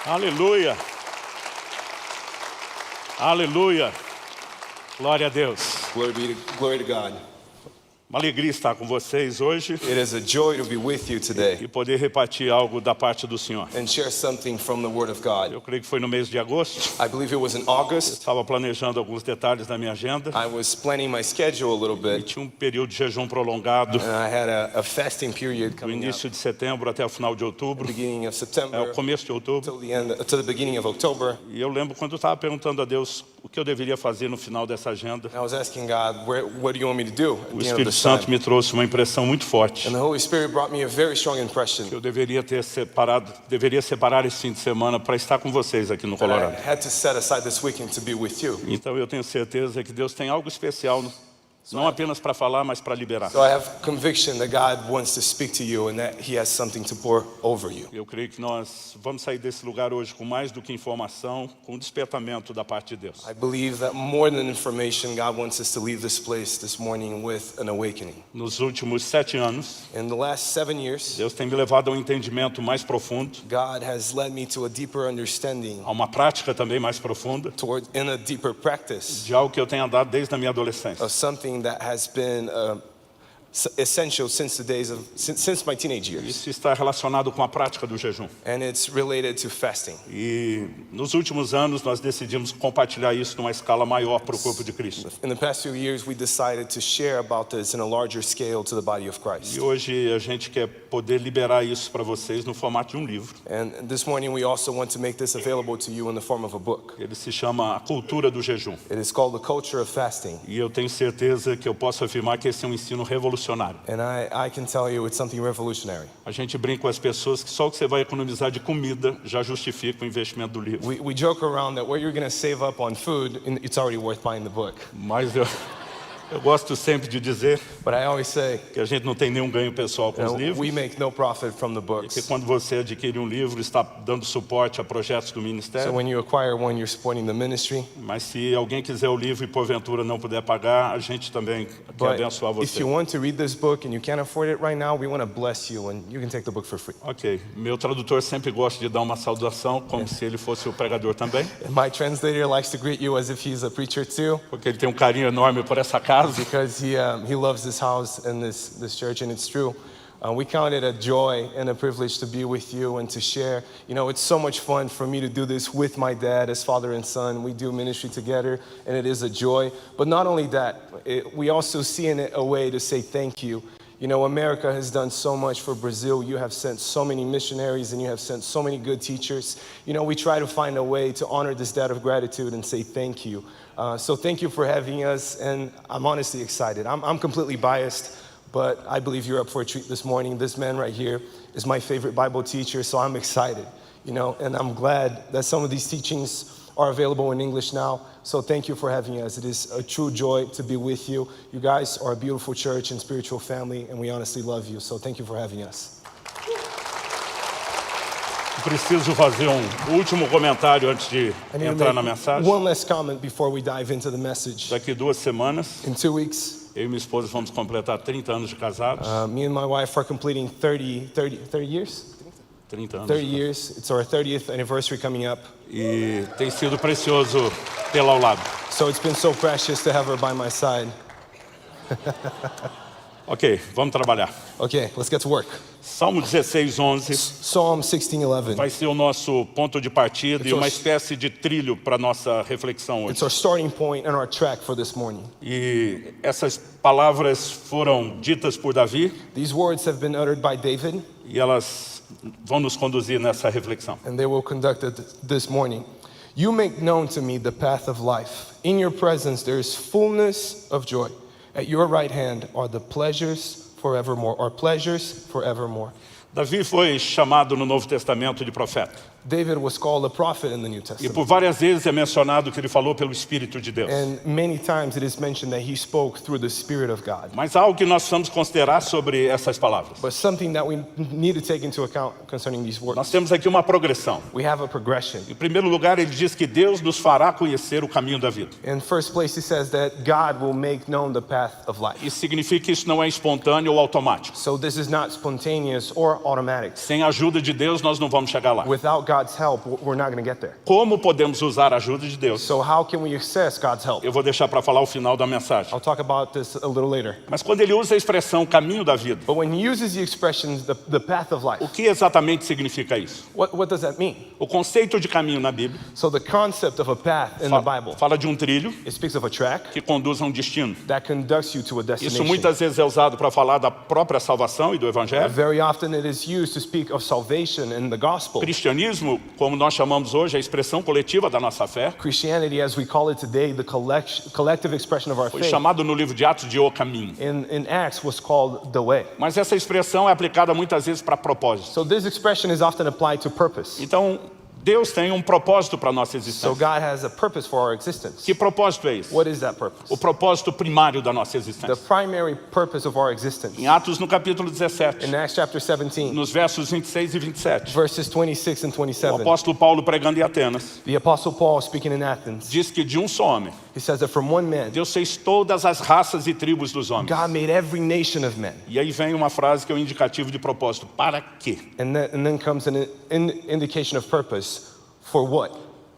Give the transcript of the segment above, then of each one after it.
Aleluia. Aleluia. Glória a Deus. Glory to God. Uma alegria estar com vocês hoje It is a joy to be with you today e poder repartir algo da parte do Senhor. and share something from the Word of God. Eu creio que foi no mês de agosto. I believe it was in August. Estava planejando alguns detalhes da minha agenda I was planning my schedule a little e bit, tinha um período de jejum prolongado and I had a fasting period do coming up, início de setembro até o final de outubro, beginning of é September o começo de outubro. to the beginning of October. E eu lembro quando eu estava perguntando a Deus o que eu deveria fazer no final dessa agenda. And I was asking God, what do you want me to do at O the end of Espírito this Santo time? me trouxe uma impressão muito forte. And the Holy Spirit brought me a very strong impression Eu deveria separar esse fim de semana para estar com vocês aqui no that I Colorado. had to set aside this weekend to be with you. Então eu tenho certeza que Deus tem algo especial, não apenas para falar, mas para liberar. So I have conviction that God wants to speak to you and that He has something to pour over you. Eu creio que nós vamos sair desse lugar hoje com mais do que informação, com despertamento da parte de Deus. I believe that more than information, God wants us to leave this place this morning with an awakening. Nos últimos 7 anos, In the last 7 years, Deus tem me levado a um entendimento mais profundo, God has led me to a deeper understanding, a uma prática também mais profunda, in a deeper practice de algo que eu tenho andado desde a minha adolescência. of something that has been essential since my teenage years. Isso está relacionado com a prática do jejum. And it's related to fasting. E nos últimos anos nós decidimos compartilhar isso numa escala maior para o corpo de Cristo. In the past few years, we decided to share about this in a larger scale to the body of Christ. E hoje a gente quer poder liberar isso para vocês no formato de um livro. And this morning, we also want to make this available to you in the form of a book. Ele se chama A Cultura do Jejum. It is called The Culture of Fasting. E eu tenho certeza que eu posso afirmar que esse é um ensino revolucionário. And I can tell you it's something revolutionary. A gente brinca com as pessoas que só o que você vai economizar de comida já justifica o investimento do livro. We joke around that what you're going to save up on food, it's already worth buying the book. Mas eu gosto sempre de dizer But I always say, que a gente não tem nenhum ganho pessoal com os livros. we make no profit from the Porque books. quando você adquire um livro, está dando suporte a projetos do So ministério. when you acquire one, you're supporting the ministry. Mas se alguém quiser o livro e porventura não puder pagar, a gente também quer But abençoar if você. you want to read this book and you can't afford it right now, we want to bless you and you can take the book for free. Ok, meu tradutor sempre gosta de dar uma saudação como se ele fosse o pregador também, And my translator likes to greet you as if he's a preacher too, porque ele tem um carinho enorme por essa casa. because he loves this house and this church, and it's true. We count it a joy and a privilege to be with you and to share. You know, it's so much fun for me to do this with my dad as father and son. We do ministry together, and it is a joy. But not only that, we also see in it a way to say thank you. You know, America has done so much for Brazil. You have sent so many missionaries and you have sent so many good teachers. You know, we try to find a way to honor this debt of gratitude and say thank you. So thank you for having us, and I'm honestly excited. I'm completely biased, but I believe you're up for a treat this morning. This man right here is my favorite Bible teacher, so I'm excited, you know, and I'm glad that some of these teachings are available in English now. So thank you for having us. It is a true joy to be with you. You guys are a beautiful church and spiritual family, and we honestly love you. So thank you for having us. Preciso fazer último comentário antes de I need to entrar na make mensagem. one last comment before we dive into the message. Daqui 2 semanas, In 2 weeks, eu e minha esposa vamos completar 30 anos de casados. me and my wife are completing 30 years? 30 anos. 30 years. It's our 30th anniversary coming up. E tem sido precioso tê-la ao lado. So it's been so precious to have her by my side. Ok, vamos trabalhar. Okay, let's get to work. Salmo 16:11 Psalm 16:11. vai ser o nosso ponto de partida e uma espécie de trilho para nossa reflexão It's hoje. our starting point and our track for this morning. E essas palavras foram ditas por Davi These words have been uttered by David, e elas vão nos conduzir nessa reflexão. and they will conduct it this morning. You make known to me the path of life. In your presence there is fullness of joy. At your right hand are the pleasures forevermore, or pleasures forevermore. Davi foi chamado no Novo Testamento de profeta. David was called a prophet in the New E Testament. por várias vezes é mencionado que ele falou pelo Espírito de Deus. And many times it is mentioned that he spoke through the Spirit of God. Mas há algo que nós precisamos considerar sobre essas palavras. But something that we need to take into account concerning these words. Nós temos aqui uma progressão. We have a progression. Em primeiro lugar, ele diz que Deus nos fará conhecer o caminho da vida. In first place, he says that God will make known the path of life. Isso significa que isso não é espontâneo ou automático. So this is not spontaneous or automatics. Sem a ajuda de Deus, nós não vamos chegar lá. Without God's help, we're not going to get there. Como podemos usar a ajuda de Deus? So how can we access God's help? Eu vou deixar para falar o final da mensagem. I'll talk about this a little later. Mas quando ele usa a expressão caminho da vida, But when he uses the expression, the path of life, o que exatamente significa isso? what does that mean? O conceito de caminho na Bíblia So the concept of a path in the Bible, fala de um trilho it speaks of a track que conduz a um destino. that conducts you to a Isso destination. muitas vezes é usado para falar da própria salvação e do evangelho. Very often it is used to speak of salvation and the gospel. Cristianismo, como nós chamamos hoje, é a expressão coletiva da nossa fé. Christianity, as we call it today, the collective expression of our Foi faith, chamado no livro de Atos de o caminho. in Acts was called the way. Mas essa expressão é aplicada muitas vezes para propósito. So this expression is often applied to purpose. Então, Deus tem um propósito para a nossa So existência. God has a purpose for our existence. Que propósito é esse? What is that purpose? O propósito primário da nossa The existência. primary purpose of our existence. Em Atos, no capítulo 17, In Acts chapter 17, nos versos 26 e 27, verses 26 and o 27, apóstolo Paulo, pregando em Atenas, the Apostle Paul, speaking in Athens, diz que de um só homem, he says that from one man, Deus fez todas as raças e tribos dos homens. God made every nation of men. E aí vem uma frase que é um indicativo de propósito. Para quê? And then comes an indication of purpose. For what?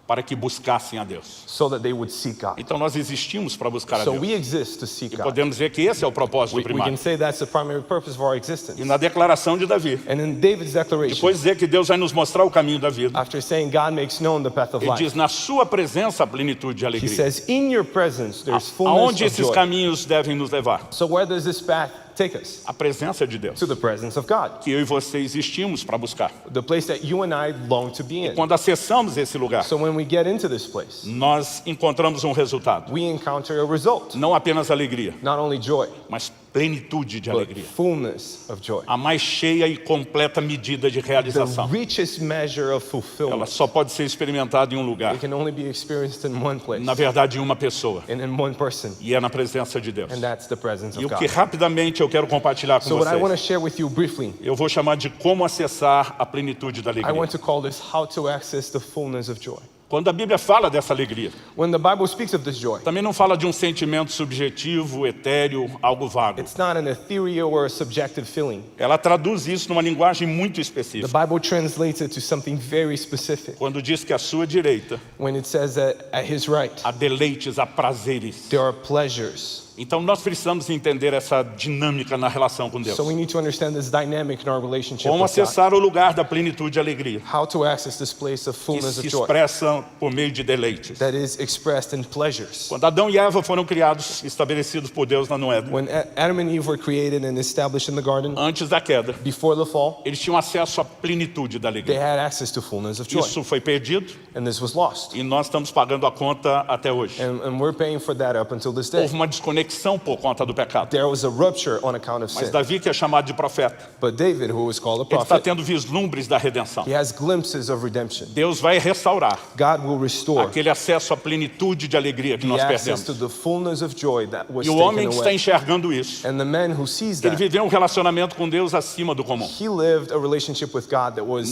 Para que buscassem a Deus. So that they would seek God. Então nós existimos para buscar a So Deus. we exist to seek E God. podemos dizer que esse é o propósito We can primário. say that's the primary purpose of our existence. E na declaração de Davi, And in David's declaration, depois de dizer que Deus vai nos mostrar o caminho da vida, after saying God makes known the path of ele life, diz, na sua presença a plenitude de he alegria. says, in your presence there's fullness Aonde of esses joy. caminhos devem nos levar? So where does this path take us? A presença de Deus. To the presence of God. Que eu e você existimos para buscar. The place that you and I long to be in. Quando acessamos esse lugar, So when we get into this place, nós encontramos um resultado. we encounter a result. Não apenas alegria, Not only joy, mas plenitude de but alegria. fullness of joy. A mais cheia e completa medida de The realização. richest measure of Ela fulfillment. só pode ser experimentada em um lugar. It can only be experienced in one place. Na verdade, em uma pessoa. And in one person. E é na presença de Deus. And that's the presence E of o que God. rapidamente eu quero compartilhar com So what I want to vocês, share with you briefly, eu vou chamar de como acessar a plenitude da I want alegria. to call this how to access the fullness of joy. Quando a Bíblia fala dessa alegria, When the Bible speaks of this joy, também não fala de um sentimento subjetivo, etéreo, algo vago. it's not an ethereal or a subjective feeling. Ela traduz isso numa linguagem muito The específica. Bible translates it to something very specific Quando diz que à sua direita when it says that at his right há deleites, há prazeres. there are pleasures. Então nós precisamos entender essa dinâmica na relação com Deus. So we need to understand this dynamic in our relationship Como with God. acessar o lugar da plenitude e alegria, How to access this place of que fullness se of joy expressa por meio de deleites. that is expressed in pleasures. Quando Adão e Eva foram criados, estabelecidos por Deus no Éden, When Adam and Eve were created and established in the garden antes da queda, before the fall, eles tinham acesso à plenitude da they alegria. had access to fullness of joy. Isso foi perdido And this was lost. e nós estamos pagando a conta até hoje. And we're paying for that up until this day. Houve uma desconexão por conta do pecado. There was a rupture on account of Mas sin. Davi, que é chamado de profeta, But David, who was called a ele está prophet, tendo vislumbres da redenção. he has glimpses of redemption. Deus vai restaurar God will restore aquele acesso à plenitude de alegria que the nós access perdemos. to the fullness of joy that was E o taken homem que está away. enxergando isso, And the man who sees ele that, viveu um relacionamento com Deus acima do comum. he lived a relationship with God that was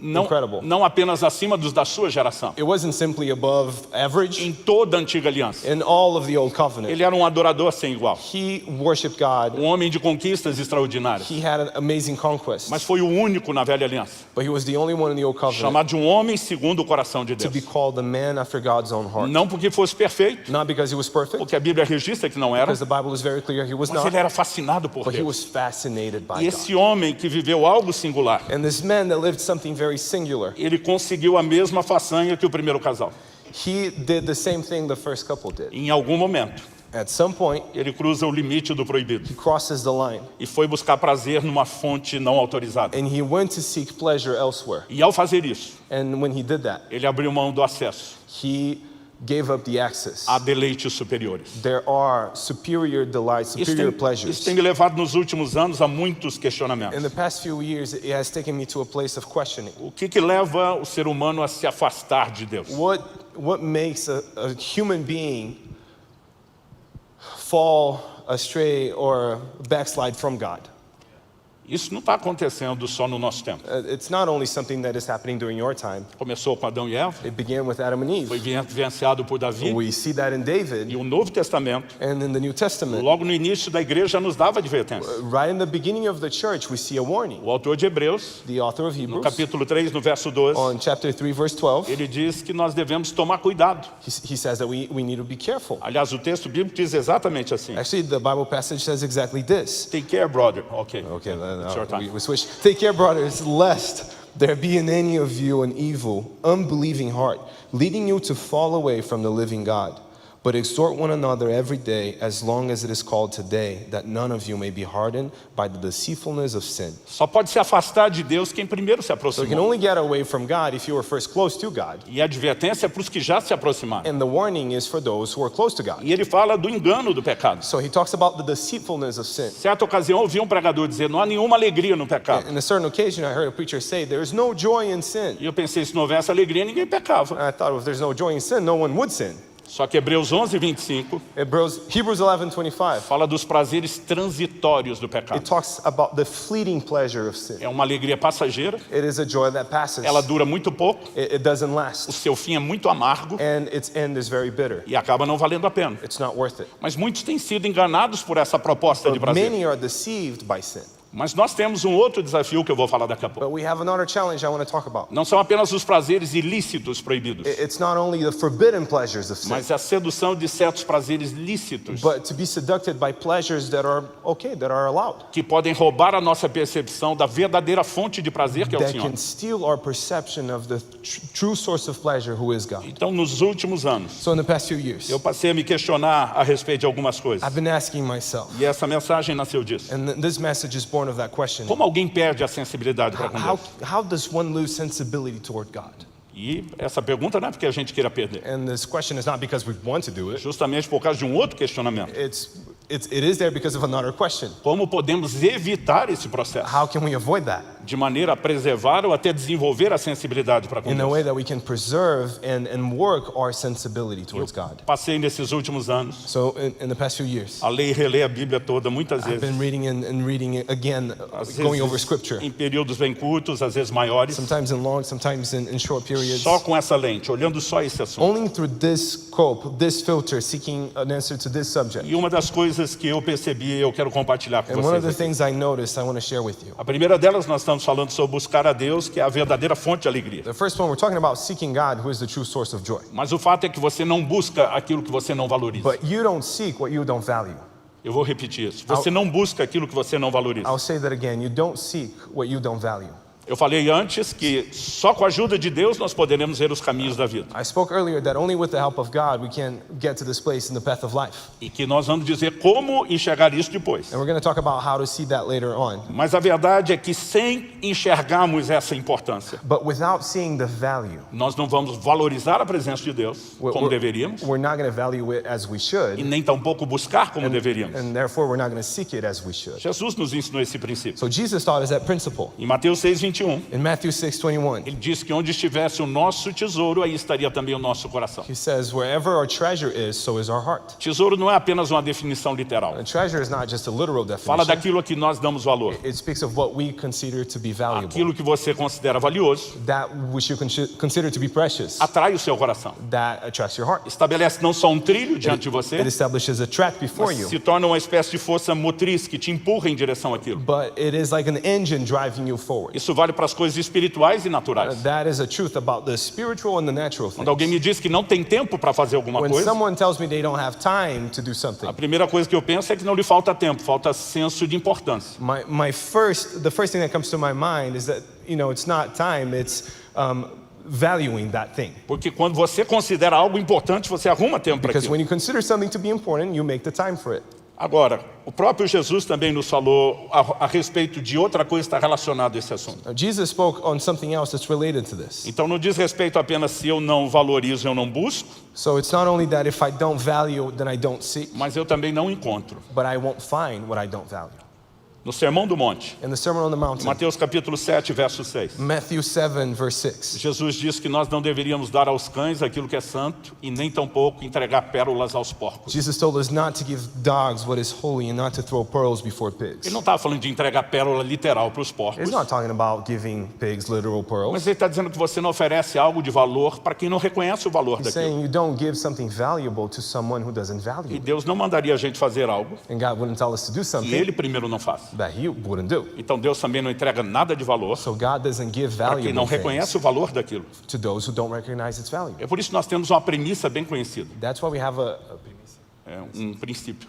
incredible. Não apenas acima dos da sua geração. It wasn't simply above average Em toda a antiga aliança. in all of the old covenant. Ele era um adorador sem igual. He worshiped God. Um homem de conquistas extraordinárias. He had an amazing conquest. Mas foi o único na velha aliança. But he was the only one in the old covenant Chamado de um homem segundo o coração de to be Deus. called a man after God's own heart. Não porque fosse perfeito, Not because he was perfect, porque a Bíblia registra que não era, because the Bible is very clear he was mas not, ele era fascinado por but he Deus. was fascinated by E God. esse homem que viveu algo singular, And this man that lived something very singular, ele conseguiu a mesma façanha que o primeiro casal. he did the same thing the first couple did. Em algum momento, At some point, ele cruza o limite do proibido he crosses the line e foi buscar prazer numa fonte não autorizada. and he went to seek pleasure elsewhere. E ao fazer isso, And when he did that, ele abriu mão do acesso he gave up the access. a deleites superiores. There are superior delights, superior Isso pleasures. tem me levado nos últimos anos a muitos questionamentos. In the past few years, it has taken me to a place of questioning. O que leva o ser humano a se afastar de Deus? What makes a human being fall astray or backslide from God? Isso não está acontecendo só no nosso tempo. It's not only something that is happening during your time. Começou com Adão e Eva, It began with Adam and foi Eve. vivenciado por Davi, We see that in e David o Novo Testamento, and in the New Testament. logo no início da igreja, nos dava advertência. Right in the beginning of the church, we see a warning. O autor de Hebreus, The author of no Hebrews, capítulo 3, no verso 12, on chapter 3, verse 12, ele diz que nós devemos tomar cuidado. he says that we need to be careful. Aliás, o texto bíblico diz exatamente assim. Actually, the Bible passage says exactly this. Take care, brother. Ok. Okay, It's your time. we switch. Take care, brothers, lest there be in any of you an evil, unbelieving heart, leading you to fall away from the living God. But exhort one another every day, as long as it is called today, that none of you may be hardened by the deceitfulness of sin. Só pode se afastar de Deus quem primeiro se So you can aproximou. only get away from God if you were first close to God. E a advertência é para os que já se aproximaram. And the warning is for those who are close to God. E ele fala do engano do pecado. So he talks about the deceitfulness of sin. Certa ocasião, eu ouvi um pregador dizer, não há nenhuma alegria no pecado. In a certain occasion, I heard a preacher say, there is no joy in sin. E eu pensei, se não houvesse alegria, ninguém pecava. I thought, if there's no joy in sin, no one would sin. Só que Hebreus 11, 25, Hebrews 11:25. fala dos prazeres transitórios do It pecado. talks about the fleeting pleasure of sin. É uma alegria passageira, It is a joy that passes. ela dura muito pouco, It doesn't o last. seu fim é muito amargo And its end is very bitter. e acaba não valendo a pena. It's not worth it. Mas muitos têm sido enganados por essa proposta de But prazer. many are deceived by sin. Mas nós temos um outro desafio que eu vou falar daqui a pouco. But we have another challenge I want to talk about. Não são apenas os prazeres ilícitos proibidos, It's not only the forbidden pleasures of sin, mas a sedução de certos prazeres lícitos but to be seduced by pleasures that are okay, that are allowed. que podem roubar a nossa percepção da verdadeira fonte de prazer que é o That Senhor. can steal our perception of the true source of pleasure, who is God. Então, nos últimos anos, So in the past few years, eu passei a me questionar a respeito de algumas coisas. I've been asking myself, E essa mensagem nasceu disso. and this message is born of that question. Como alguém perde a sensibilidade para com How, Deus? how does one lose sensibility toward God? E essa pergunta não é porque a gente queira perder. And this question is not because we want to do it. Justamente por causa de um outro questionamento. It is there because of another question. Como podemos evitar esse processo? How can we avoid that? De maneira a preservar ou até desenvolver a sensibilidade para com In a Deus. way that we can preserve and work our sensibility towards God. Passei nesses últimos anos So in the past few years, a ler e reler a Bíblia toda, muitas I've vezes. been reading and reading it again, Às going over vezes scripture. em períodos bem curtos, às vezes maiores. Sometimes in long, sometimes in short periods. Só com essa lente, olhando só esse assunto. Only through this scope, this filter, seeking an answer to this subject. E uma das coisas que eu percebi e eu quero compartilhar com And one of the vocês aqui. things I noticed, I want to share with you. A primeira delas, nós estamos falando sobre buscar a Deus, que é a verdadeira fonte de alegria. The first one, we're talking about seeking God, who is the true source of joy. Mas o fato é que você não busca aquilo que você não valoriza. But you don't seek what you don't value. Eu vou repetir isso. Você não busca aquilo que você não valoriza. I'll say that again. You don't seek what you don't value. Eu falei antes que só com a ajuda de Deus nós poderemos ver os caminhos da vida. I spoke earlier that only with the help of God we can get to this place in the path of life. E que nós vamos dizer como enxergar isso depois. And we're going to talk about how to see that later on. Mas a verdade é que sem enxergarmos essa importância, But without seeing the value, nós não vamos valorizar a presença de Deus como deveríamos we're not going to value it as we e should. nem tampouco buscar como deveríamos. And therefore we're not going to seek it as we should. Jesus nos ensinou esse princípio. So Jesus taught us that principle. Em Mateus 6:21, In Matthew 6:21, ele diz que onde estivesse o nosso tesouro, aí estaria também o nosso coração. he says, wherever our treasure is, so is our heart. Tesouro não é apenas uma definição literal. A treasure is not just a literal Fala definition. daquilo a que nós damos valor. It speaks of what we consider to be valuable. Aquilo que você considera valioso, That we should consider to be precious. atrai o seu coração. That attracts your heart. Estabelece não só um trilho diante de você, It establishes a track before mas you. se torna uma espécie de força motriz que te empurra em direção àquilo. But it is like an engine driving you forward. Isso vale para as coisas espirituais e naturais. That is a truth about the spiritual and the natural Quando alguém things. me diz que não tem tempo para fazer alguma When coisa, someone tells me they don't have time to do something, a primeira coisa que eu penso é que não lhe falta tempo, falta senso de importância. the first thing that comes to my mind is that, it's not time, it's valuing that thing. Porque quando você considera algo importante, você arruma tempo para Because aquilo. when you consider something to be important, you make the time for it. Agora, o próprio Jesus também nos falou a respeito de outra coisa que está relacionada a esse assunto. Jesus spoke on something else that's related to this. Então não diz respeito apenas se eu não valorizo, eu não busco, So it's not only that if I don't value, then I don't seek, mas eu também não encontro. but I won't find what I don't value. no Sermão do Monte, in the Sermon on the Mountain, Mateus capítulo 7, verso 6. Matthew 7, verse 6. Jesus diz que nós não deveríamos dar aos cães aquilo que é santo e nem tampouco entregar pérolas aos porcos. Jesus told us not to give dogs what is holy and not to throw pearls before pigs. Ele não estava falando de entregar pérola literal para os porcos, He's not talking about giving pigs literal pearls. mas ele está dizendo que você não oferece algo de valor para quem não reconhece o valor He's daquilo. saying you don't give something valuable to someone who doesn't E value it. Deus não mandaria a gente fazer algo And God wouldn't tell us to do que something Ele primeiro não faça. that He wouldn't do. Então Deus também não entrega nada de valor So God doesn't give para quem não valuable reconhece things o valor daquilo. to those who don't recognize its value. É por isso que nós temos uma premissa bem conhecida, That's why we have princípio.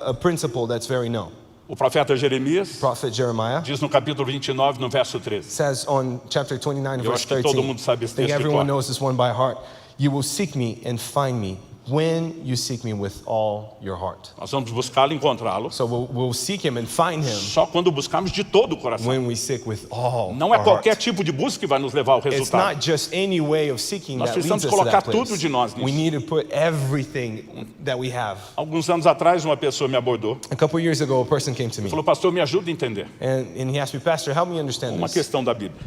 a principle that's very known. O profeta Jeremias Prophet Jeremiah diz no capítulo 29, no verso 13. says on chapter 29, Eu verse acho que todo 13, mundo sabe I esse think texto de everyone cor. knows this one by heart. You will seek me and find me when you seek me with all your heart. Nós vamos buscá-lo e encontrá-lo So we'll seek him and find him só quando buscarmos de todo o coração. when we seek with all Não é our qualquer heart. tipo de busca que vai nos levar ao It's resultado. not just any way of seeking Nós that leads precisamos us to colocar that tudo place. de nós nisso. We need to put everything that we have. Alguns anos atrás, uma pessoa me abordou A couple years ago, a person came to me e falou, pastor, me ajuda a entender and he asked me, Pastor, help me understand uma this. questão da Bíblia.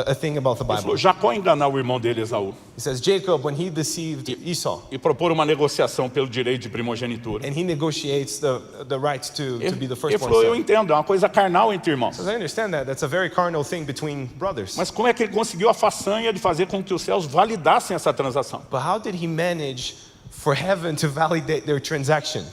A thing about the Ele Bible. falou, Jacó enganar o irmão dele, Esaú, He says, Jacob, when he deceived Esau, e propor uma negociação pelo direito de primogenitura. and he negotiates the rights to be the Ele firstborn falou, eu son. entendo, é uma coisa carnal entre irmãos. I understand that. That's a very carnal thing between brothers. Mas como é que ele conseguiu a façanha de fazer com que os céus validassem essa transação? But how did he manage for heaven to validate their transaction?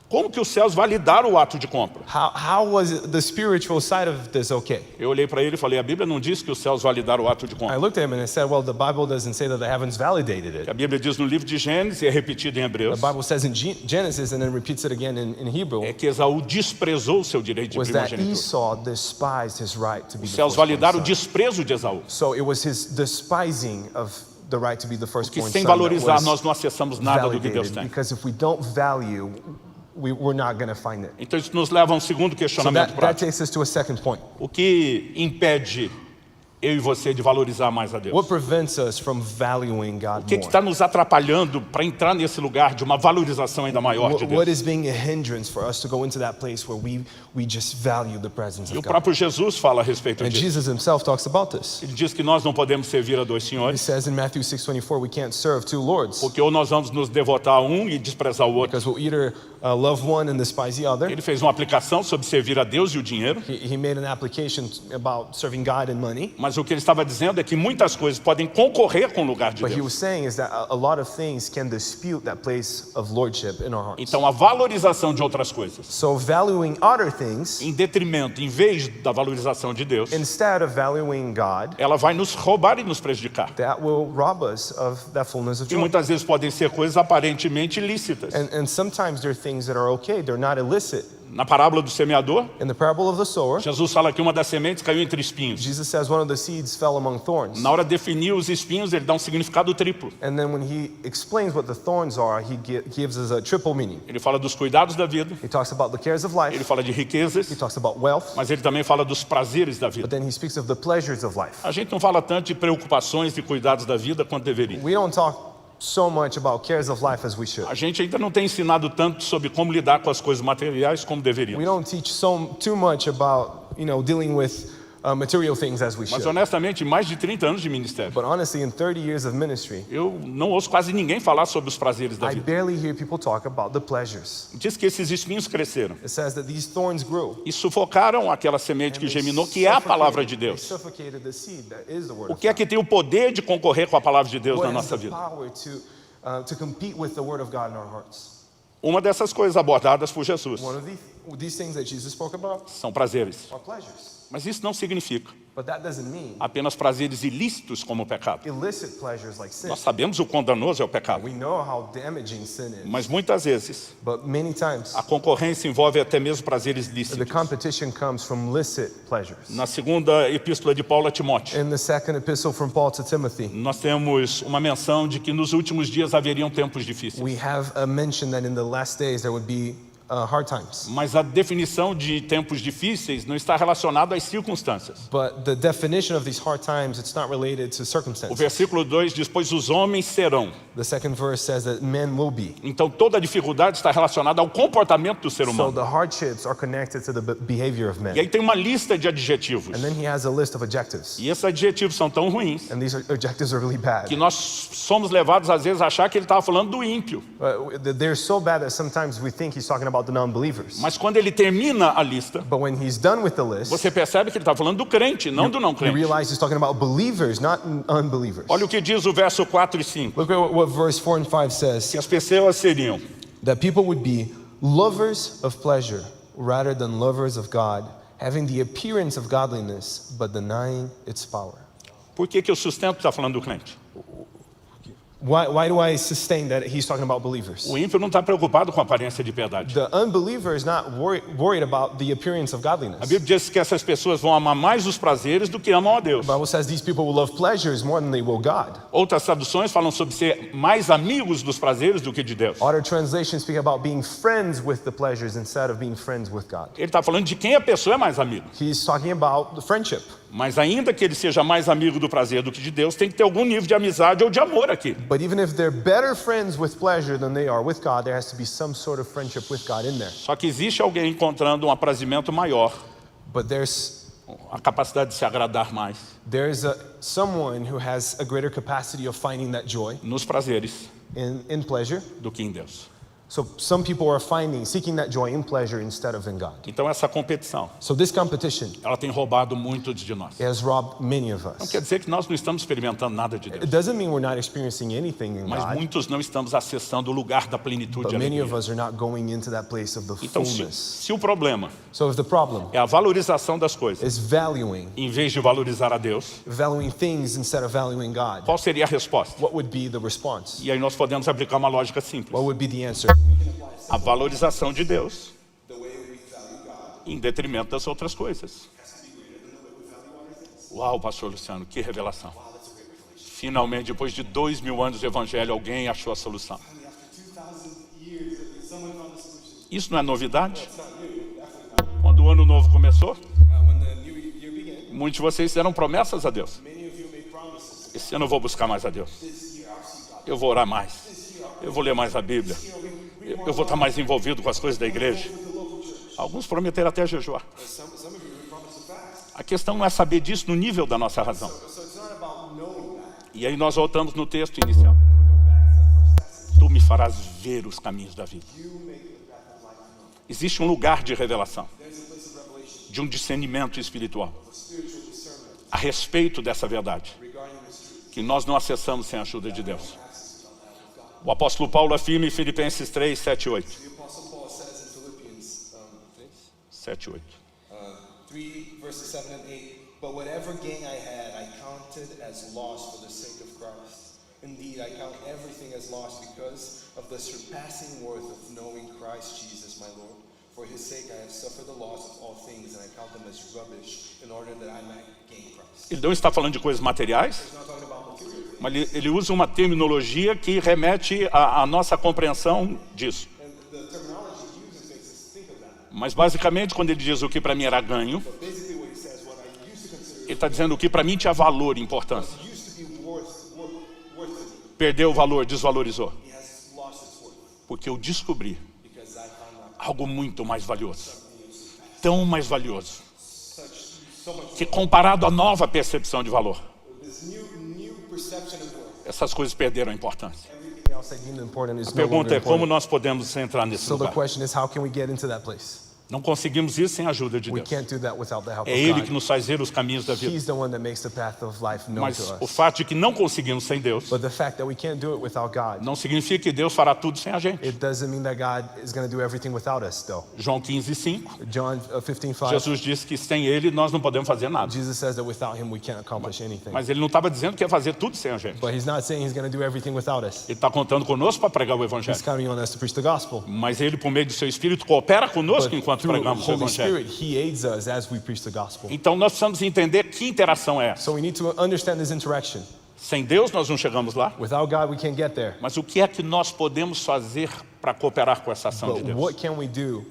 Como que os céus validaram o ato de compra? How was it, the spiritual side of this okay? Eu olhei para ele e falei, a Bíblia não diz que os céus validaram o ato de I compra. looked at him and I said, well, the Bible doesn't say that the heavens validated it. A Bíblia diz no livro de Gênesis, e é repetido em Hebreus, The Bible says in Genesis and then repeats it again in Hebrew, é que Esaú desprezou o seu direito de was that primogenitura. Esau despised his right to be Os the céus firstborn validaram o son. desprezo de Esaú. So it was his despising of the right to be the Que firstborn sem son valorizar that nós was não acessamos nada do que Deus validated. tem. Because if we don't value, we're not going to find it. Então isso nos leva a um segundo So questionamento that prático. takes us to a second point. O que impede eu e você de valorizar mais a Deus? What prevents us from valuing God O que more? está nos atrapalhando para entrar nesse lugar de uma valorização ainda maior de What Deus? is being a hindrance for us to go into that place where we just value the presence E o of God? próprio Jesus fala a respeito And disso. Jesus himself talks about this. Ele diz que nós não podemos servir a dois He senhores, says in Matthew 6:24, we can't serve two lords porque ou nós vamos nos devotar a um e desprezar o outro. because we'll either love one and despise the other. Ele fez uma aplicação sobre servir a Deus e o dinheiro, He made an application about serving God and money. mas o que ele estava dizendo é que muitas coisas podem concorrer com o lugar de But he Deus. was saying is that a lot of things can dispute that place of lordship in our hearts. Então a valorização de outras coisas, So valuing other things em detrimento, em vez da valorização de Deus, instead of valuing God, ela vai nos roubar e nos prejudicar. that will rob us of that fullness of E joy. muitas vezes podem ser coisas aparentemente ilícitas. And sometimes there are things that are okay, they're not illicit. Na parábola do semeador, In the parable of the sower, Jesus fala que uma das sementes caiu entre espinhos. Jesus says one of the seeds fell among thorns. Na hora de definir os espinhos, ele dá um significado triplo. And then when he explains what the thorns are, he gives us a triple meaning. Ele fala dos cuidados da vida, He talks about the cares of ele life, fala de he riquezas, talks about wealth, mas ele também fala dos prazeres da but vida. then he speaks of the pleasures of life. A gente não fala tanto de preocupações e cuidados da vida quanto deveria. We don't talk so much about cares of life as we should. A gente ainda não tem ensinado tanto sobre como lidar com as coisas materiais como deveria. We don't teach too much about, dealing with material things as we Mas should. honestamente, em mais de 30 anos de ministério, But honestly, in 30 years of ministry, eu não ouço quase ninguém falar sobre os prazeres da I vida. barely hear people talk about the pleasures. Diz que esses espinhos cresceram It says that these thorns grew. e sufocaram aquela semente que germinou, que é a palavra de They Deus. suffocated the seed that is the word O of que é God. que tem o poder de concorrer com a palavra de Deus na What has nossa the vida? power to compete with the word of God in our hearts? Uma dessas coisas abordadas por Jesus One of these things that Jesus spoke about são prazeres. are pleasures. Mas isso não significa But that doesn't mean apenas prazeres ilícitos como o pecado. illicit pleasures like sin. Nós sabemos o quão danoso é o pecado, We know how damaging sin is. mas muitas vezes But many times, a concorrência envolve até mesmo prazeres the lícitos. competition comes from licit pleasures. Na segunda epístola de Paulo a Timóteo, In the second epistle from Paul to Timothy, nós temos uma menção de que nos últimos dias haveriam tempos difíceis. we have a mention that in the last days there would be hard times. Mas a definição de tempos difíceis não está relacionada às circunstâncias. But the definition of these hard times, it's not related to O circumstances. versículo 2 diz, pois os homens serão. The second verse says that men will be. Então toda a dificuldade está relacionada ao comportamento do ser So humano. the hardships are connected to the behavior of E men. aí tem uma lista de adjetivos. And then he has a list of adjectives. E esses adjetivos são tão ruins And these adjectives are really bad. que nós somos levados às vezes a achar que ele estava falando do ímpio. They're so bad that sometimes we think he's talking about the non-believers. Mas quando ele termina a lista, But when he's done with the list, você percebe que ele está falando do crente, não do não you crente. realize he's talking about believers, not unbelievers. Olha o que diz o verso 4 e 5. Look at what verse 4 and 5 says. Que as pessoas seriam That people would be lovers of pleasure rather than lovers of God, having the appearance of godliness, but denying its power. Por que o sustento está falando do crente? Why do I sustain that he's talking about believers? O ímpio não está preocupado com a aparência de piedade. The unbeliever is not worried about the appearance of A godliness. Bíblia diz que essas pessoas vão amar mais os prazeres do que amam a Deus. The Bible says these people will love pleasures more than they will God. Outras traduções falam sobre ser mais amigos dos prazeres do que de Deus. Other translations speak about being friends with the pleasures instead of being friends with God. Ele está falando de quem a pessoa é mais amigo. He's talking about the friendship. Mas ainda que ele seja mais amigo do prazer do que de Deus, tem que ter algum nível de amizade ou de amor aqui. But even if they're better friends with pleasure than they are with God, there has to be some sort of friendship with God in there. Só que existe alguém encontrando um aprazimento maior, But there's a capacidade de se agradar mais someone who has a greater capacity of finding that joy nos prazeres in pleasure. do que em Deus. So some people are seeking that joy in pleasure instead of in God. Então essa competição, So this competition, ela tem roubado muitos de nós. it has robbed many of Não us. quer dizer que nós não estamos experimentando nada de Deus, It doesn't mean we're not experiencing anything in mas God, muitos não estamos acessando o lugar da plenitude but e many of alegria. us are not going into that place of the Então fullness. se o problema So if the problem é a valorização das coisas, is valuing em vez de valorizar a Deus, things instead of valuing God, qual seria a resposta? what would be the response? E aí nós podemos aplicar uma lógica simples. What would be the answer? A valorização de Deus em detrimento das outras coisas. Uau, pastor Luciano, que revelação. Finalmente, depois de 2000 anos de evangelho, alguém achou a solução. Isso não é novidade? Quando o ano novo começou, muitos de vocês fizeram promessas a Deus. Esse ano eu vou buscar mais a Deus. Eu vou orar mais. Eu vou ler mais a Bíblia. Eu vou estar mais envolvido com as coisas da igreja. Alguns prometeram até jejuar. A questão não é saber disso no nível da nossa razão. E aí nós voltamos no texto inicial. Tu me farás ver os caminhos da vida. Existe um lugar de revelação, de um discernimento espiritual a respeito dessa verdade, que nós não acessamos sem a ajuda de Deus. O apóstolo Paulo afirma em Filipenses 3, 7 e 8. 7 e 8. 3 verses 7 and 8. But whatever gain I had, I counted as loss for the sake of Christ. Indeed, I count everything as loss because of the surpassing worth of knowing Christ Jesus, my Lord. For his sake I have suffered the loss of all things, and I count them as rubbish, in order that I might gain Christ. Ele não está falando de coisas materiais, He's not talking about material, mas ele usa uma terminologia que remete à nossa compreensão disso. and the terminology he uses makes us think of that. Mas basicamente, quando ele diz o que para mim era ganho, But basically what he says, what I used to consider ele está dizendo o que para mim tinha valor e importância. used to be worth to me, Perdeu o valor, desvalorizou. he has lost its worth, Porque eu descobri because I found out algo muito mais valioso. Tão mais valioso. so much Que comparado à nova percepção de valor, this new perception of worth. essas coisas perderam a importância. Everything else I deemed important is A no pergunta longer é como important. nós podemos entrar nesse So the lugar. question is, how can we get into that place? Não conseguimos isso sem a ajuda de We Deus. can't do that without the help É of Ele God. que nos faz ver os caminhos da vida. He's the one that makes the path of life known Mas to o us. fato de que não conseguimos sem Deus, But the fact that we can't do it without God, não significa que Deus fará tudo sem a gente. it doesn't mean that God is going to do everything without us, though. João 15, 5. John 15:5, Jesus disse que sem Ele nós não podemos fazer nada. Jesus says that without him we can't accomplish anything. Mas Ele não estava dizendo que ia fazer tudo sem a gente. But he's not saying he's going to do everything without us. Ele está contando conosco para pregar o He's Evangelho. counting on us to preach the gospel. Mas Ele, por meio do seu Espírito, coopera conosco But enquanto through pregamos o Holy Evangelho. Spirit, he aids us as we preach the gospel. Então nós precisamos entender que interação é essa. So we need to understand this interaction. Sem Deus nós não chegamos lá. Without God, we can't get there. Mas o que é que nós podemos fazer para cooperar com essa ação de But Deus? what can we do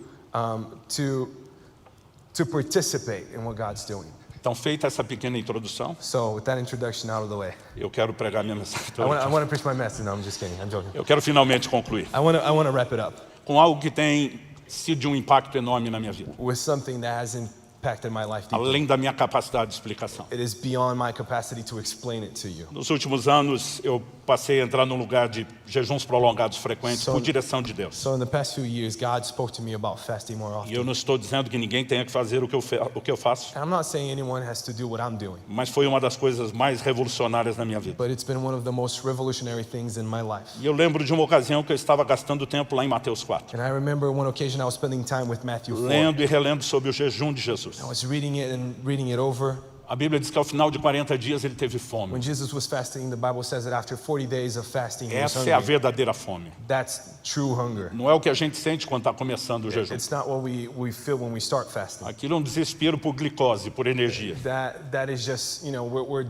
to participate in what God's doing? Então, feita essa pequena introdução, So with that introduction out of the way, eu quero pregar minha mensagem. I want to preach my message. No, I'm just kidding. I'm joking. Eu quero finalmente concluir I want to wrap it up com algo que tem sido de um impacto enorme na minha vida, with something that has impacted my life deeply. além da minha capacidade de explicação. It is beyond my capacity to explain it to you. Nos últimos anos, eu passei a entrar num lugar de jejuns prolongados frequentes por direção de Deus. So in the past few years, God spoke to me about fasting more E often. eu não estou dizendo que ninguém tenha que fazer o que eu faço, And I'm not saying anyone has to do what I'm doing, mas foi uma das coisas mais revolucionárias na minha vida. but it's been one of the most revolutionary things in my life. E eu lembro de uma ocasião que eu estava gastando tempo lá em Mateus 4, And I remember one occasion I was spending time with Matthew 4. lendo e relendo sobre o jejum de Jesus. I was reading it and reading it over. A Bíblia diz que ao final de 40 dias ele teve When fome. Jesus was fasting, the Bible says that after 40 days of fasting, he was Essa é a hungry. verdadeira fome. That's true hunger. Não é o que a gente sente quando está começando o jejum. It's not what we feel when we start fasting. Aquilo é um desespero por glicose, por energia. That is just, we're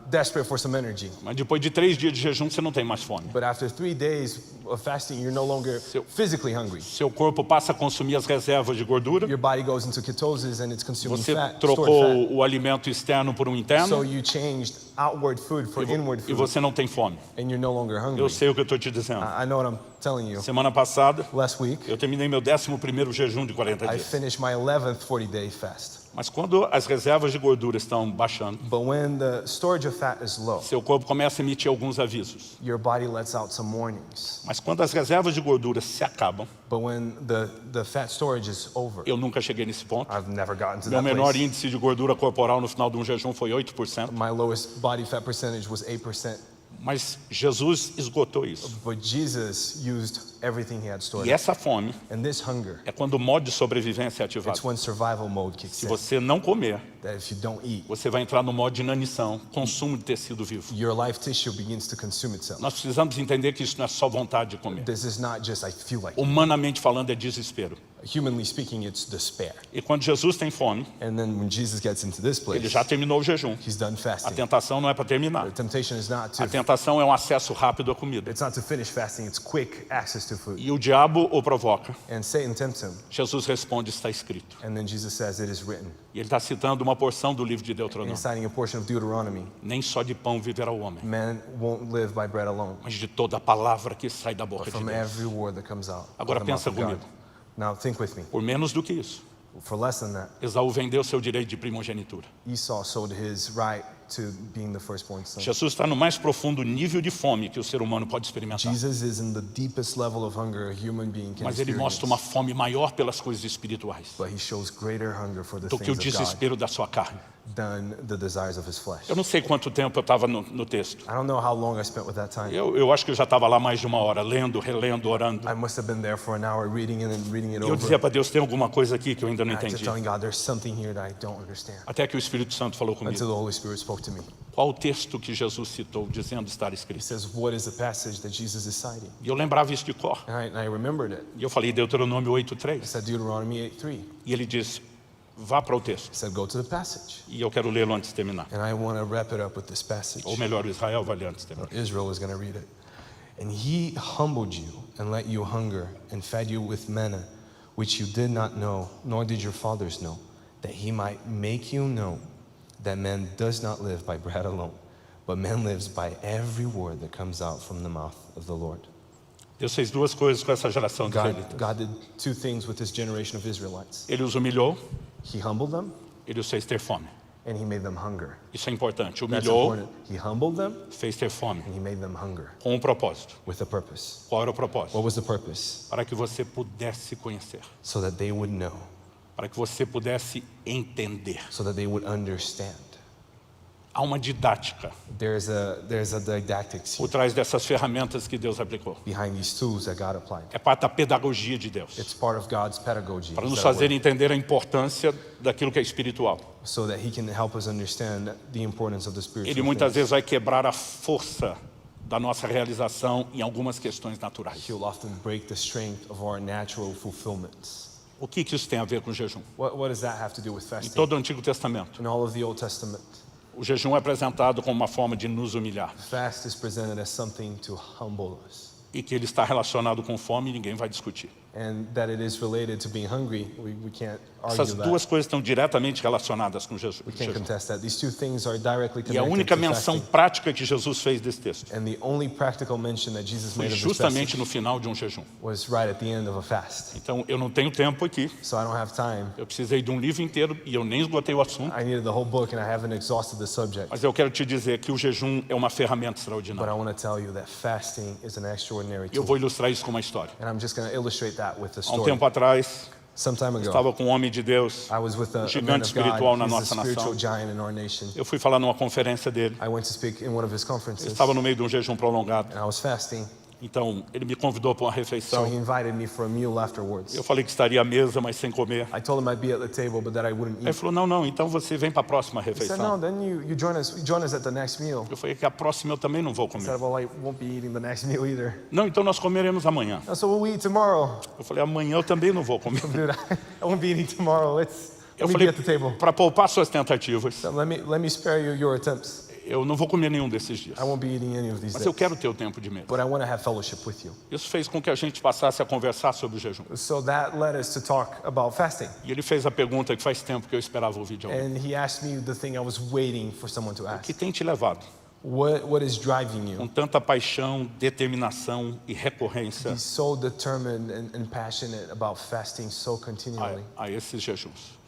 desperate for some energy. Mas depois de 3 dias de jejum, você não tem mais fome. But after 3 days of fasting, you're no longer physically hungry. Seu corpo passa a consumir as reservas de gordura. Your body goes into ketosis and it's consuming Você fat, stored trocou fat. o alimento externo por um So interno you changed outward food for inward e food, você não tem fome. and you're no longer hungry. Eu sei o que eu estou te dizendo. I know what I'm telling you. Semana passada, Last week, eu terminei meu 11º jejum de 40 I dias. finished my 11th 40-day fast. Mas quando as reservas de gordura estão baixando, But when the storage of fat is low, seu corpo começa a emitir alguns avisos. your body lets out some warnings. Mas quando as reservas de gordura se acabam, But when the fat storage is over, eu nunca cheguei nesse ponto. I've never gotten to Meu that menor place. índice de gordura corporal no final de um jejum foi 8%. My lowest body fat percentage was 8%. Mas Jesus esgotou isso. But Jesus used everything he had stored. E essa fome And this hunger, é quando o modo de sobrevivência é ativado. it's when survival mode kicks Se in. você não comer, That if you don't eat, você vai entrar no modo de inanição, consumo de tecido vivo. your life tissue begins to consume itself. Nós precisamos entender que isso não é só vontade de comer. This is not just I feel like it. Humanamente falando, é desespero. Humanly speaking, it's despair. E quando Jesus tem fome, And then when Jesus gets into this ele place, já terminou o jejum. he's done A fasting. tentação não é para terminar. The temptation is not A to tentação é um acesso rápido à comida. It's not to finish fasting, it's quick access to food. E o diabo o provoca. And Satan tempts him. Jesus responde, está escrito. And then Jesus says, it is written. E ele está citando uma porção do livro de And Deuteronômio. he's citing a portion of Deuteronomy. Nem só de pão viverá o homem, Man won't live by bread alone, mas de toda a palavra que sai da boca but de from Deus. every word that comes out Agora of the mouth pensa of God. comigo. Now think with me. Por menos do que isso, For less than that, Esaú vendeu seu direito de primogenitura. Esau sold his right to being the firstborn son. Jesus está no mais profundo nível de fome que o ser humano pode experimentar. Jesus is in the deepest level of hunger a human being can Mas ele experience. mostra uma fome maior pelas coisas espirituais But he shows greater hunger for the do que o things of God desespero da sua carne. than the desires of his flesh. Eu não sei quanto tempo eu estava no texto. I don't know how long I spent with that time. Eu acho que eu já estava lá mais de uma hora, lendo, relendo, orando. I must have been there for an hour reading and then reading it E eu dizia over. para Deus, tem alguma coisa aqui que eu ainda não Just entendi. telling God, there's something here that I don't understand. Até que o Espírito Santo falou Until comigo. the Holy Spirit spoke to me. Qual o texto que Jesus citou, dizendo estar He escrito? says, what is the passage that Jesus is citing? E eu lembrava isso de cor. And I remembered it. E eu falei Deuteronômio He 8:3. said Deuteronomy 8:3. E ele diz, vá para o texto. He said, go to the passage. E eu quero lê-lo antes de terminar. And I want to wrap it up with this passage. Ou melhor, o Israel vai ler antes de terminar. Israel is going to read it. And he humbled you and let you hunger and fed you with manna, which you did not know, nor did your fathers know, that he might make you know that man does not live by bread alone, but man lives by every word that comes out from the mouth of the Lord. Deus fez duas coisas com essa geração de israelitas. God did two things with this generation of Israelites. Ele os humilhou, He humbled them ele os fez ter fome. and he made them hunger. Isso é importante. That's Humilhou, important. He humbled them fez ter fome. and he made them hunger Com um propósito. with a purpose. Qual era o What propósito? was the purpose? Para que você pudesse conhecer. So that they would know, Para que você pudesse entender. so that they would understand. Há uma didática There's a didactics por trás dessas ferramentas que Deus aplicou. behind these tools that God applied. É parte da pedagogia de Deus. It's part of God's pedagogy, Para is nos that fazer word? entender a importância daquilo que é espiritual. So that he can help us understand the importance of the Ele spiritual muitas things. vezes vai quebrar a força da nossa realização em algumas questões naturais. He'll often break the strength of our natural fulfillments. O que isso tem a ver com jejum? What does that have to do with Em fasting? todo o Antigo Testamento, In all of the Old Testament, O jejum é apresentado como uma forma de nos humilhar. Fast is presented as something to humble us. E que ele está relacionado com fome e ninguém vai discutir. And that it is related to being hungry, we can't argue Essas duas coisas estão diretamente relacionadas com Jesus. We can't contest that. These two things are directly E a connected única to menção fasting. prática que Jesus fez desse texto And the only practical mention that Jesus foi made of this justamente passage no final de um jejum. was right at the end of a fast. Então, eu não tenho tempo aqui. So I don't have time. Eu precisei de um livro inteiro e eu nem esgotei o assunto. I needed the whole book and I haven't exhausted the subject. Mas eu quero te dizer que o jejum é uma ferramenta But extraordinária. I want to tell you that fasting is an extraordinary E eu tool. vou ilustrar isso com uma história. And I'm just going to illustrate that with a Há um story. tempo atrás, Some time ago, estava com um homem de Deus. I was with a man gigante of espiritual God. na He's a nossa spiritual nação. giant in our nation. Eu fui falar numa conferência dele. I went to speak in one of his Eu conferences, estava no meio de um jejum prolongado. and I was fasting. Então, ele me convidou para uma So refeição. he invited me for a meal afterwards. Eu falei que estaria à mesa, mas sem comer. I told him I'd be at the table, but that I wouldn't Aí ele eat. falou, não, então você vem para a próxima He said, refeição. no, then you join us at the next meal. Eu falei que a próxima eu também não vou I comer. said, well, I won't be eating the next meal either. Não, então nós comeremos amanhã. So we'll eat tomorrow. Eu falei, amanhã eu também não vou comer. Dude, I won't be eating tomorrow. Eu Let me falei, be at the table. para poupar suas tentativas, So let me spare you your attempts. eu não vou comer nenhum desses dias. I won't be eating any of these Mas eu days. quero ter o tempo de mesa. But I want to have fellowship with you. Isso fez com que a gente passasse a conversar sobre o jejum. So that led us to talk about fasting. E ele fez a pergunta que faz tempo que eu esperava ouvir de alguém. And he asked me the thing I was waiting for someone to O ask. que tem te levado What is driving com you? tanta paixão, determinação e recorrência Be so determined and passionate about fasting so continually. a esses jejuns?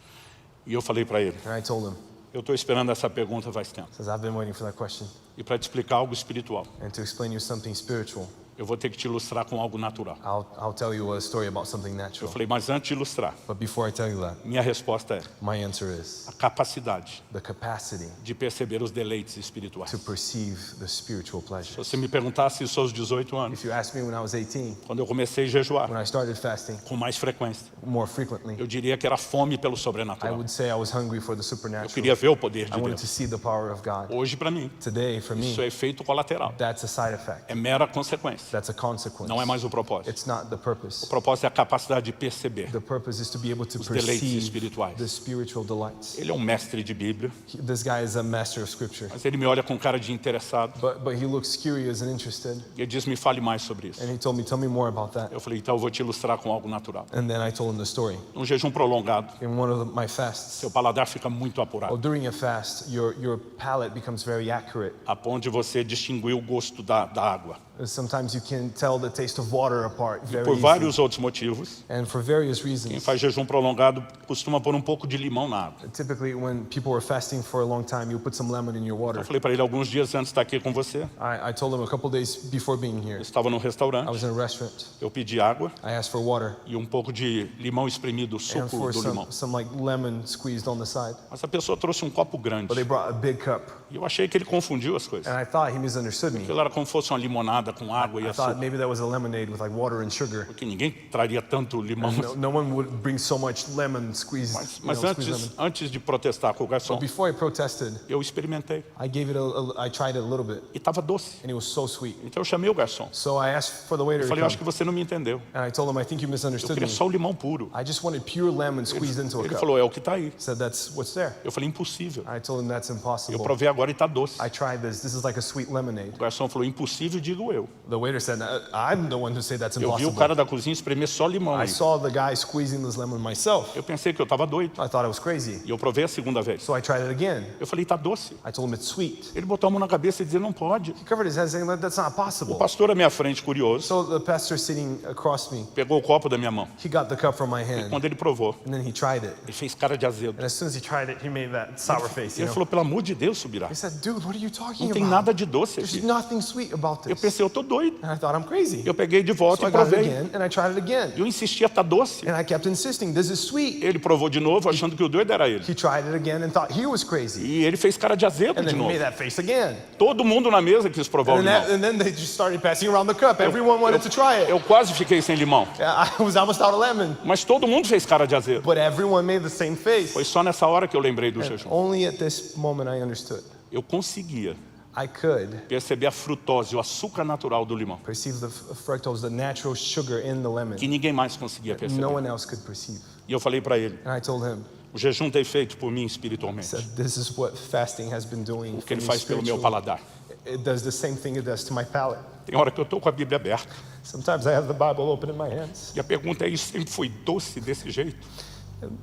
E eu falei para ele, And I told him, eu estou esperando essa pergunta faz tempo. says, I've been waiting for that question. E para te explicar algo espiritual, And to explain you something spiritual, eu vou ter que te ilustrar com algo natural. I'll tell you a story about something Eu natural. falei, mas antes de ilustrar, But before I tell you that, minha resposta é my answer is a capacidade the capacity de perceber os deleites espirituais. to perceive the spiritual Se pleasures. você me perguntasse isso aos 18 anos, If you asked me when I was 18, quando eu comecei a jejuar when I started fasting com mais frequência, more frequently, eu diria que era fome pelo I sobrenatural. would say I was hungry for the Eu supernatural. queria ver o poder I de wanted to Deus. see the power of God. Hoje, para mim, Today, for me, isso é efeito colateral. that's a side effect. É mera consequência. That's a consequence. Não é mais o propósito. It's not the purpose. O propósito é a capacidade de perceber. The purpose is to be able to Os deleites perceive espirituais. the spiritual delights. Ele é um mestre de Bíblia, This guy is a master of scripture, mas ele me olha com cara de interessado. but he looks curious and interested. E ele diz, me fale mais sobre isso. And he told me, tell me more about that. Eu falei, então eu vou te ilustrar com algo natural. And then I told him the story. Um jejum prolongado, In one of my fasts, seu paladar fica muito apurado, during a fast, your palate becomes very accurate. a ponto de você distinguir o gosto da água. Sometimes you can tell the taste of water apart very Por easily. vários outros motivos, And for various quem reasons. faz jejum prolongado costuma pôr um pouco de limão na água. Typically, when people are fasting for a long time, you put some lemon in your Eu water. falei para ele alguns dias antes de estar aqui com você, I told him a couple days before being here. eu estava num I restaurante, was in a restaurant. eu pedi água I asked for water e um pouco de limão espremido, and suco for do limão. some like lemon squeezed on the side. Mas a pessoa trouxe um copo grande But they brought a big cup, e eu achei que ele confundiu as coisas. and I thought he misunderstood me. Aquilo era como se fosse uma limonada com água e I thought açúcar, maybe that was a lemonade with like water and sugar. porque ninguém traria tanto limão. No one would bring so much lemon squeezed. Mas squeezed lemon. antes de protestar com o garçom, Before I protested, eu experimentei I gave it I tried it a little bit, e estava doce. and it was so sweet. Então eu chamei o garçom. So I asked for the waiter Eu to falei, eu come, acho que você não me entendeu. and I told him, I think you Eu misunderstood queria me. só o limão puro. I just wanted pure lemon squeezed into a Ele cup. falou, é o que está aí. He said, that's what's there. Eu falei, impossível. I told him that's Eu impossible. provei agora e está doce. I tried this. This is like a sweet lemonade. O garçom falou, impossível, digo eu. The waiter said, I'm the one who say that's Eu vi o impossible. cara da cozinha espremer só limão. I aí. saw the guy squeezing this lemon myself. Eu pensei que eu estava doido. I thought it was crazy. E eu provei a segunda vez. So I tried it again. Eu falei, está doce. I told him it's sweet. Ele botou a mão na cabeça e disse, não pode. He covered his head saying, that's not O possible. pastor à minha frente, curioso, So the pastor sitting across me, pegou o copo da minha mão. he got the cup from my hand, Quando ele provou, and then he tried it. ele fez cara de azedo. And as soon as he tried it, he made that sour face, you Ele know? falou, pelo amor de Deus, Subirá. He said, dude, what are you talking Não tem about? nada de doce There's aqui. nothing sweet about Eu this. pensei, eu tô doido. And I thought, I'm crazy. Eu peguei de volta So e I got it provei. again, and I tried it again. Eu insistia, tá doce. And I kept insisting, this is sweet. Ele provou de novo, achando que o doido era ele. He tried it again and thought he was crazy. E ele fez cara de azedo And de then he novo. made that face again. Todo mundo na mesa quis provar o limão. And then they just started passing around the cup. Everyone wanted to try it. Eu quase fiquei sem limão. I was almost out of lemon. Mas todo mundo fez cara de azedo. But everyone made the same face. Foi só nessa hora que eu lembrei do jejum. Only at this moment I understood. Eu conseguia I could perceber a frutose, o açúcar natural do limão, perceive the fructose, the natural sugar in the lemon. que ninguém mais conseguia No perceber. one else could perceive. E eu falei para ele, And I told him, O jejum tem feito por mim espiritualmente. Said, this is what fasting has been doing O for que ele me faz pelo meu spiritually. paladar. It does the same thing it does to my palate. Tem hora que eu estou com a Bíblia aberta. Sometimes I have the Bible open in my hands. E a pergunta é, isso sempre foi doce desse jeito?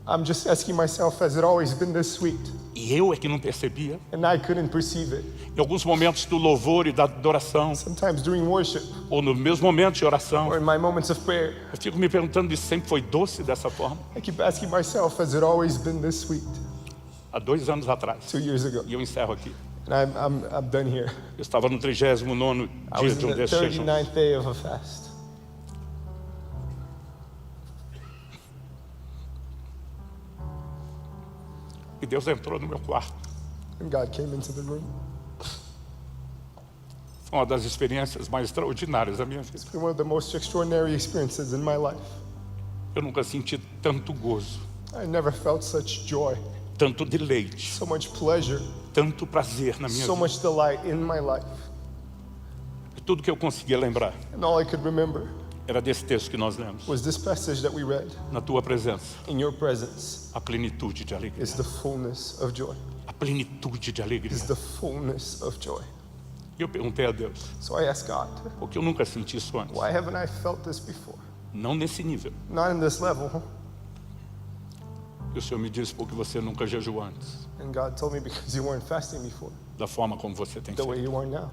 I'm just asking myself, has it always been this sweet? E eu é que não percebia. And I couldn't perceive it. Em alguns momentos do louvor e da adoração, Sometimes during worship ou nos meus momentos de oração, or in my moments of prayer, eu fico me perguntando se sempre foi doce dessa forma. I keep asking myself, has it always been this sweet? Há 2 anos atrás. 2 years ago. E eu encerro aqui. And I'm done here. Eu estava no 39º I dia was de in the desses jejuns. 39th day of a fast. E Deus entrou no meu quarto. And God came into the room. Foi uma das experiências mais extraordinárias da minha vida. It's been one of the most extraordinary experiences in my life. Eu nunca senti tanto gozo, I never felt such joy, tanto deleite, so much pleasure, tanto prazer na minha so vida. much delight in my life. E tudo que eu conseguia lembrar And all I could remember era desse texto que nós lemos. was this passage that we read. Na tua presença, In your presence a plenitude de alegria. is the fullness of joy. A plenitude de alegria. Is the fullness of joy. E eu perguntei a Deus, So I asked God, porque eu nunca senti isso antes. why haven't I felt this before? Não nesse nível. Not in this level. E o Senhor me disse, porque você nunca jejuou antes. And God told me because you weren't fasting before, Da forma como você tem the way feito. you are now.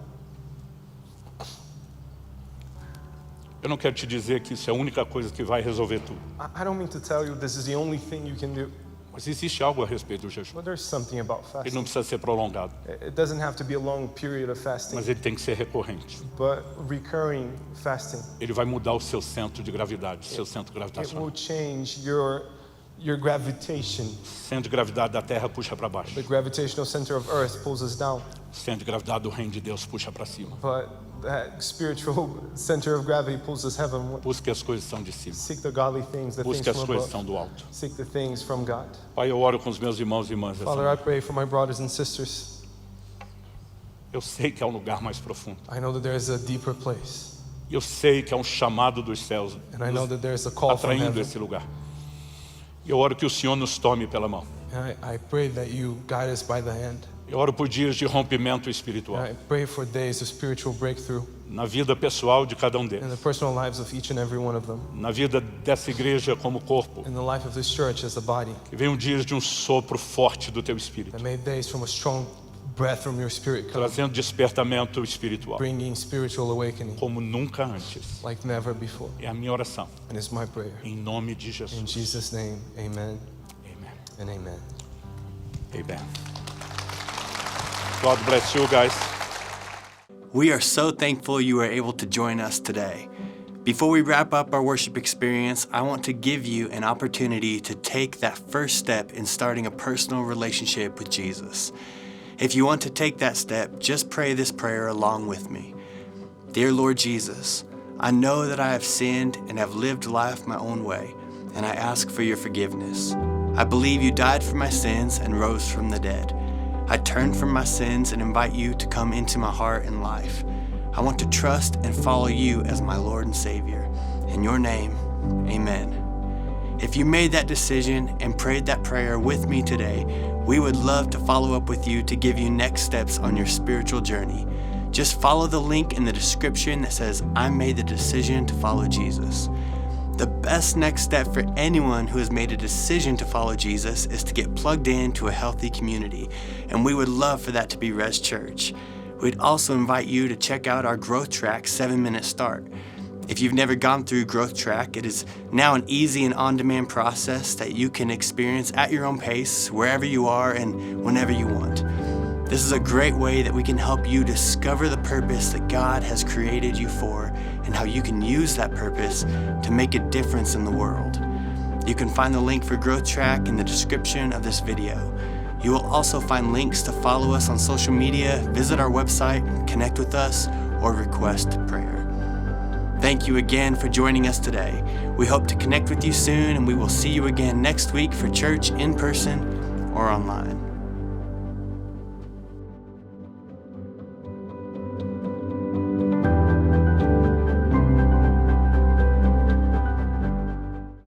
Eu não quero te dizer que isso é a única coisa que vai resolver tudo. I don't mean to tell you this is the only thing you can do, Mas existe algo a respeito do jejum. but there's something about Ele fasting. não precisa ser prolongado, It doesn't have to be a long period of fasting, mas ele tem que ser recorrente. but recurring fasting. Ele vai mudar o seu centro de gravidade, seu centro It will gravitacional. change your gravitation. O centro de gravidade da Terra puxa para baixo. The gravitational center of Earth pulls us down, O centro de gravidade do reino de Deus puxa para cima. but that spiritual center of gravity pulls us heavenward. Busque as coisas que são de cima. Seek the godly things, the things Busque as from coisas que above. são do alto. Seek the things from God. Pai, eu oro com os meus irmãos e irmãs. essa Father, I noite. pray for my brothers and sisters. Eu sei que há um lugar mais profundo. I know that there is a deeper place, Eu sei que há um chamado dos céus and I know that there is a call from atraindo heaven. esse lugar. Eu oro que o Senhor nos tome pela mão. And I pray that you guide us by the hand. Eu oro por dias de rompimento espiritual And I pray for days of spiritual breakthrough na vida pessoal de cada um in deles, the personal lives of each and every one of them, na vida dessa igreja como corpo. in the life of this church as a body. Que venham dias de um sopro forte do teu espírito, And may days from a strong breath from your spirit come, trazendo despertamento espiritual bringing spiritual awakening como nunca antes. like never before. É a minha oração, And it's my prayer. em nome de In Jesus. Jesus' name, amen Amen. and amen. Amen. God bless you guys. We are so thankful you were able to join us today. Before we wrap up our worship experience, I want to give you an opportunity to take that first step in starting a personal relationship with Jesus. If you want to take that step, just pray this prayer along with me. Dear Lord Jesus, I know that I have sinned and have lived life my own way, and I ask for your forgiveness. I believe you died for my sins and rose from the dead. I turn from my sins and invite you to come into my heart and life. I want to trust and follow you as my Lord and Savior. In your name, amen. If you made that decision and prayed that prayer with me today, we would love to follow up with you to give you next steps on your spiritual journey. Just follow the link in the description that says, I made the decision to follow Jesus. The best next step for anyone who has made a decision to follow Jesus is to get plugged into a healthy community, and we would love for that to be Res Church. We'd also invite you to check out our Growth Track 7-Minute Start. If you've never gone through Growth Track, it is now an easy and on-demand process that you can experience at your own pace, wherever you are and whenever you want. This is a great way that we can help you discover the purpose that God has created you for and how you can use that purpose to make a difference in the world. You can find the link for Growth Track in the description of this video. You will also find links to follow us on social media, visit our website, connect with us, or request prayer. Thank you again for joining us today. We hope to connect with you soon, and we will see you again next week for church in person or online.